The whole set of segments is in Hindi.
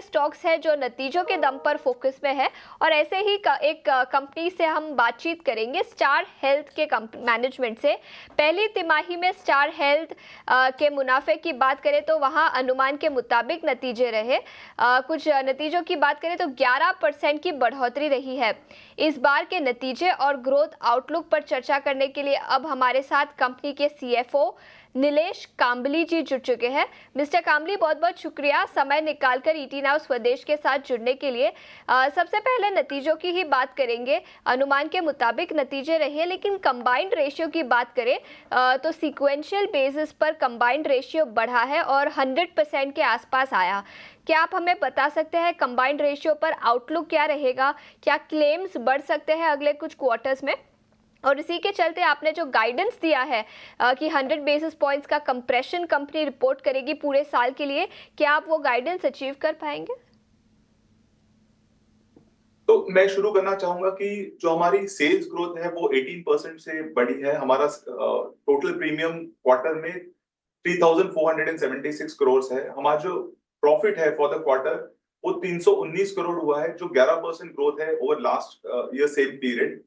स्टॉक्स हैं जो नतीजों के दम पर फोकस में है, और ऐसे ही एक कंपनी से हम बातचीत करेंगे, स्टार हेल्थ के मैनेजमेंट से। पहली तिमाही में स्टार हेल्थ के मुनाफे की बात करें तो वहाँ अनुमान के मुताबिक नतीजे रहे। कुछ नतीजों की बात करें तो 11% की बढ़ोतरी रही है। इस बार के नतीजे और ग्रोथ आउटलुक पर चर्चा करने के लिए अब हमारे साथ कंपनी के सीएफओ नीलेश कांबली जी जुड़ चुके हैं। मिस्टर कांबली, बहुत बहुत शुक्रिया समय निकालकर ईटी नाउ स्वदेश के साथ जुड़ने के लिए। सबसे पहले नतीजों की ही बात करेंगे। अनुमान के मुताबिक नतीजे रहे, लेकिन कंबाइंड रेशियो की बात करें तो सीक्वेंशियल बेसिस पर कंबाइंड रेशियो बढ़ा है और 100% के आसपास आया। क्या आप हमें बता सकते हैं कंबाइंड रेशियो पर आउटलुक क्या रहेगा? क्या क्लेम्स बढ़ सकते हैं अगले कुछ क्वार्टर्स में? और इसी के चलते आपने जो गाइडेंस दिया है कि 100 बेसिस पॉइंट्स का कंप्रेशन कंपनी रिपोर्ट करेगी पूरे साल के लिए, क्या आप वो गाइडेंस अचीव कर पाएंगे? तो मैं शुरू करना चाहूंगा कि जो हमारी सेल्स ग्रोथ है वो 18% से बढ़ी है। हमारा टोटल प्रीमियम क्वार्टर में 3,476 करोड़ है। हमारा जो प्रॉफिट है फॉर द क्वार्टर वो 319 करोड़ हुआ है, जो 11% ग्रोथ है over last year same period.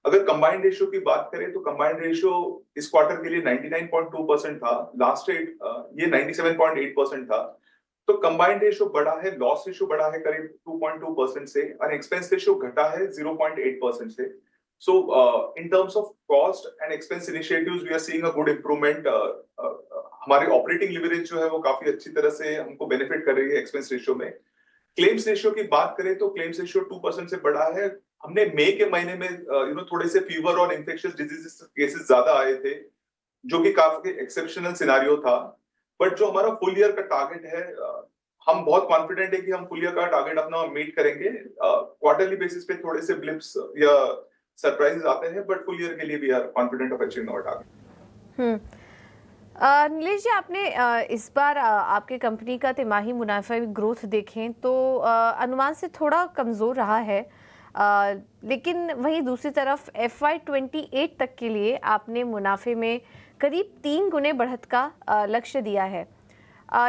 अगर कंबाइंड रेशियो की बात करें तो कंबाइंड रेशियो इस क्वार्टर के लिए 99.2% था। लास्ट ये 97.8% था। तो कंबाइंड रेशियो बढ़ा है, लॉस रेशियो बढ़ा है करीब 2.2% से, और एक्सपेंस रेशियो घटा है 0.8% से। So in terms of cost and expense initiatives we are seeing a good improvement. हमारी ऑपरेटिंग लिवरेज जो है वो काफी अच्छी तरह से हमको बेनिफिट कर रही है एक्सपेंस रेशियो में। क्लेम्स रेशियो की बात करें तो क्लेम्स रेशियो 2% से बढ़ा है। हमने मई के महीने में थोड़े से फीवर और इन्फेक्शियस डिजीजेस केसेस ज्यादा आए थे, जो कि काफी एक्सेप्शनल सिनारियो था। बट जो हमारा फुल ईयर का टारगेट है, हम बहुत कॉन्फिडेंट है कि हम फुल ईयर का टारगेट अपना मीट करेंगे। क्वार्टरली बेसिस पे थोड़े से ब्लिप्स या सरप्राइजेस आते हैं, बट फुल ईयर के लिए we are confident of achieving our target. Hmm Nilesh ji, आपने इस बार आपके कंपनी का तिमाही मुनाफा ग्रोथ देखें तो अनुमान से थोड़ा कमज़ोर रहा है, लेकिन वहीं दूसरी तरफ FY28 तक के लिए आपने मुनाफे में करीब 3 गुने बढ़त का लक्ष्य दिया है।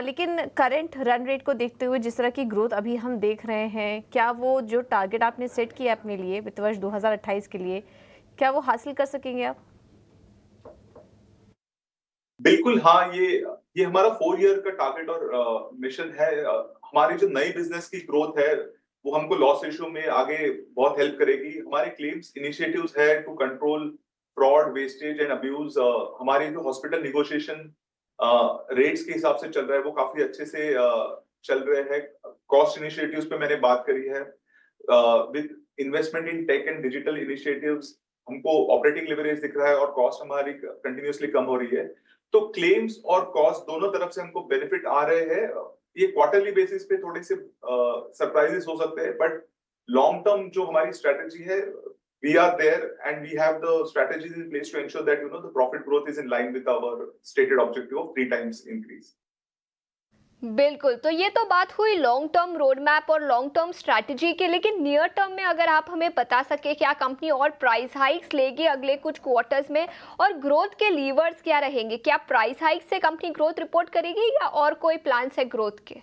लेकिन करंट रन रेट को देखते हुए जिस तरह की ग्रोथ अभी हम देख रहे हैं, क्या वो जो टारगेट आपने सेट किया अपने लिए वित्त वर्ष 2028 के लिए, क्या वो हासिल कर सकेंगे आप? बिल्कुल हाँ, ये हमारा 4 ईयर का टारगेट और मिशन है। हमारी जो नई बिजनेस की ग्रोथ है वो हमको लॉस रेशियो में आगे बहुत हेल्प करेगी। हमारे क्लेम्स इनिशिएटिव्स है to control fraud, wastage and abuse. हमारे जो हॉस्पिटल निगोशिएशन रेट्स के हिसाब से चल रहा है वो काफी अच्छे से चल रहे हैं। कॉस्ट इनिशिएटिव्स पे मैंने बात करी है। With investment in tech and digital initiatives हमको ऑपरेटिंग लिवरेज दिख रहा है और कॉस्ट हमारी कंटिन्यूअसली कम हो रही है। तो क्लेम्स और कॉस्ट दोनों तरफ से हमको बेनिफिट आ रहे हैं। ये क्वार्टरली बेसिस पे थोड़े से सरप्राइजेस हो सकते हैं, बट लॉन्ग टर्म जो हमारी स्ट्रेटेजी है, we are there and we have the strategies in place to ensure that the profit growth is in line with our stated objective of 3 times increase. बिल्कुल, तो ये तो बात हुई लॉन्ग टर्म रोड मैप और लॉन्ग टर्म स्ट्रैटेजी के, लेकिन नियर टर्म में अगर आप हमें बता सके क्या कंपनी और प्राइस हाइक्स लेगी अगले कुछ क्वार्टर्स में, और ग्रोथ के लीवर्स क्या रहेंगे? क्या प्राइस हाइक से कंपनी ग्रोथ रिपोर्ट करेगी या और कोई प्लान्स है ग्रोथ के?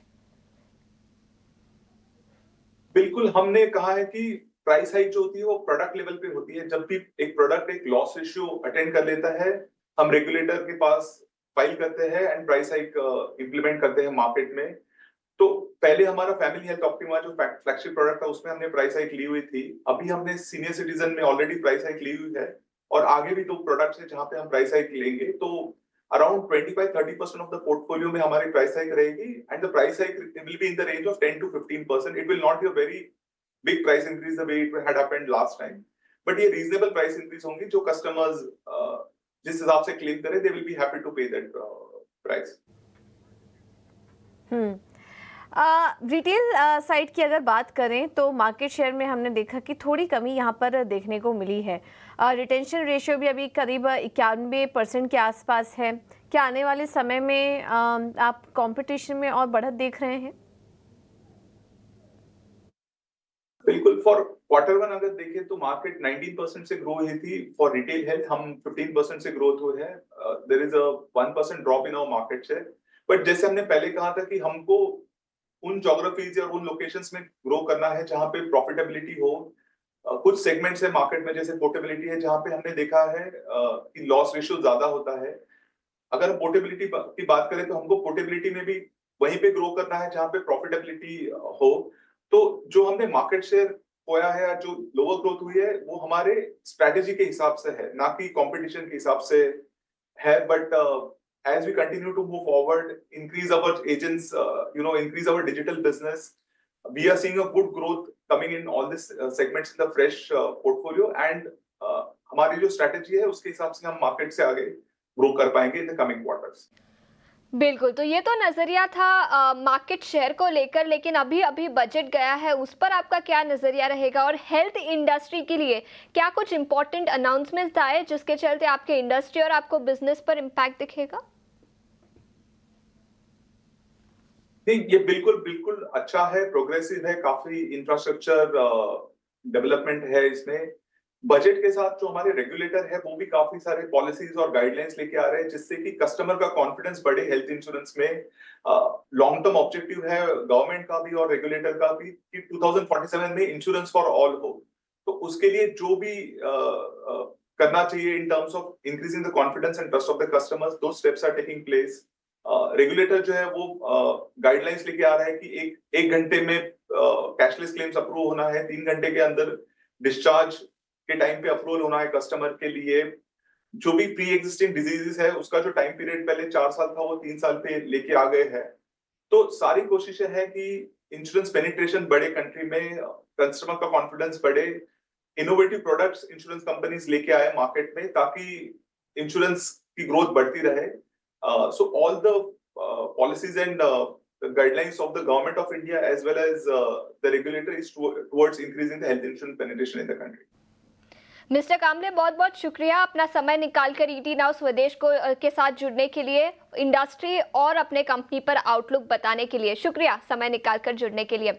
बिल्कुल, हमने कहा है कि प्राइस हाइक जो होती है वो प्रोडक्ट लेवल पे होती है। जब भी एक प्रोडक्ट एक लॉस रेशियो अटेंड कर लेता है, हम रेगुलेटर के पास फाइल करते हैं एंड प्राइस हाइक इंप्लीमेंट करते हैं मार्केट में। तो पहले हमारा फैमिली हेल्थ ऑप्टिमा जो फ्लैगशिप प्रोडक्ट था उसमें हमने प्राइस हाइक ली हुई थी। अभी हमने सीनियर सिटीजन में ऑलरेडी प्राइस हाइक ली हुई है, और आगे भी 2 प्रोडक्ट्स है जहां पे हम प्राइस हाइक लेंगे। तो अराउंड 25-30% ऑफ द पोर्टफोलियो में हमारी प्राइस हाइक रहेगी, and the price hike will be in the range of 10-15%। It will not be a very big price increase the way it had happened last time, but ये रीजनेबल प्राइस इंक्रीज होंगी। जो कस्टमर्स जिस हिसाब से क्लेम करें, they will be happy to pay that price. Retail side की अगर बात करें तो मार्केट शेयर में हमने देखा कि थोड़ी कमी यहाँ पर देखने को मिली है। रिटेंशन रेशियो भी अभी करीब 91% के आसपास है। क्या आने वाले समय में आप कंपटीशन में और बढ़त देख रहे हैं? बिल्कुल, फॉर Q1 अगर देखें तो मार्केट 19% से ग्रो हुई थी। फॉर रिटेल हेल्थ हम 15% से ग्रोथ हुए हैं। There is a 1% drop in our market share, but जैसे हमने पहले कहा था कि हमको उन ज्योग्राफीज या उन लोकेशंस में ग्रो करना है जहां पे प्रॉफिटेबिलिटी हो। कुछ सेगमेंट्स है मार्केट में जैसे पोर्टेबिलिटी है जहां पे हमने देखा है कि लॉस रेशियो ज्यादा होता है। अगर हम पोर्टेबिलिटी की बात करें तो हमको पोर्टेबिलिटी में भी वहीं पे ग्रो करना है जहां पे प्रॉफिटेबिलिटी हो। तो जो हमने मार्केट शेयर खोया है या जो लोअर ग्रोथ हुई है वो हमारे स्ट्रेटेजी के हिसाब से है, ना कि कंपटीशन के हिसाब से है। But as we continue to move forward, increase our agents, increase our digital business, we are seeing a good growth coming in all these segments in the fresh portfolio, and हमारी जो स्ट्रेटेजी है उसके हिसाब से हम मार्केट से आगे ग्रो कर पाएंगे इन द कमिंग क्वार्टर्स। बिल्कुल, तो ये तो नज़रिया था मार्केट शेयर को लेकर, लेकिन अभी अभी बजट गया है, उस पर आपका क्या नज़रिया रहेगा? और हेल्थ इंडस्ट्री के लिए क्या कुछ इंपॉर्टेंट अनाउंसमेंट आए जिसके चलते आपके इंडस्ट्री और आपको बिजनेस पर इम्पैक्ट दिखेगा? नहीं, ये बिल्कुल बिल्कुल अच्छा है, प्रोग्रेसिव है, काफी इंफ्रास्ट्रक्चर डेवलपमेंट है इसमें। बजट के साथ जो हमारे रेगुलेटर है वो भी काफी सारे पॉलिसीज और गाइडलाइंस लेके आ रहे हैं जिससे कि कस्टमर का कॉन्फिडेंस बढ़े हेल्थ इंश्योरेंस में। लॉन्ग टर्म ऑब्जेक्टिव है गवर्नमेंट का भी और रेगुलेटर का भी कि 2047 में इंश्योरेंस फॉर ऑल हो। तो उसके लिए जो भी करना चाहिए in terms of increasing the confidence and trust of the customers, दो steps are taking place. Regulator जो है वो गाइडलाइंस लेके आ रहा है कि एक घंटे में कैशलेस क्लेम्स अप्रूव होना है, 3 घंटे के अंदर डिस्चार्ज के टाइम पे अप्रूवल होना है कस्टमर के लिए। जो भी प्री एग्जिस्टिंग डिजीजेस है उसका जो टाइम पीरियड पहले 4 साल था वो 3 साल पे लेके आ गए हैं। तो सारी कोशिशें हैं कि इंश्योरेंस पेनिट्रेशन बढ़े कंट्री में, कस्टमर का कॉन्फिडेंस बढ़े, इनोवेटिव प्रोडक्ट्स इंश्योरेंस कंपनीज लेके आए मार्केट में ताकि इंश्योरेंस की ग्रोथ बढ़ती रहे। So all the policies and guidelines of the government of India as well as the regulator is towards increasing the health insurance penetration in the country. Mister Kamle, बहुत बहुत शुक्रिया अपना समय निकालकर ईटी नाउ स्वदेश को के साथ जुड़ने के लिए, इंडस्ट्री और अपने कंपनी पर आउटलुक बताने के लिए। शुक्रिया समय निकालकर जुड़ने के लिए।